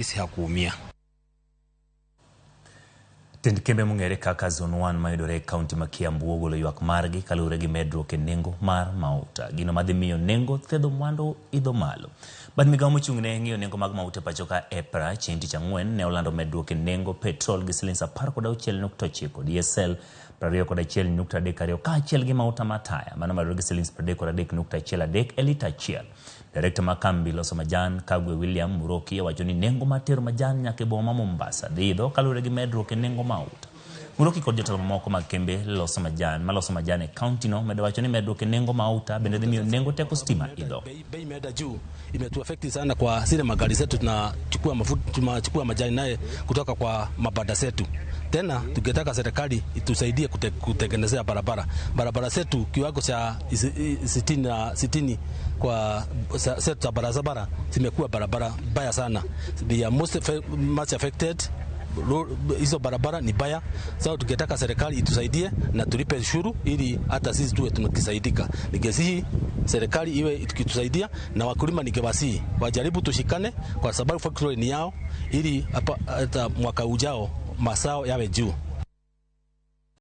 Sisi hakuumia. Tend kembe mungere kaka zone 1 mayudore county ma Kiambu ogolo ywak margi kalure gi medruok e nengo mar mauta. Gino madhimiyo nengo thedho mwandu idho malo. Bad migawo mochung'ne ng'iyo nengo mag mauta pachoka EPRA chieng' tich ang'wen ne olando medruok e nengo petrol gi silings 16.9, diesel 21.32 kaachiel gi mauta mataya mano medruok gi silings 33.13 e lita achiel. Director Makambi loso majan Kagwe William Muroki wacho ni nengo matero majan nyaka e boma Mombasa dhidho kalure gi medruok e nengo mauta. Muroki kod jotelo moko mag kembe loso majan e county no medo wacho ni medruok e nengo mauta bende dhi miyo nengo teko stima idho. Bei imeenda juu, imetuaffect sana kwa zile magari zetu tunachukua majani naye kutoka kwa mabanda zetu. Tena tungetaka serikali itusaidie kutengenezea barabara zetu kiwango cha 60 kwa zetu za barabara zimekuwa barabara baya sana. They are much affected. Hizo barabara ni baya. Sasa tungetaka serikali itusaidie na tulipe ushuru ili hata sisi tuwe tunakisaidika. Ningesihi serikali iwe ikitusaidia na wakulima ningewasihi wajaribu tushikane kwa sababu factory ni yao ili hata mwaka ujao masao yawe juu.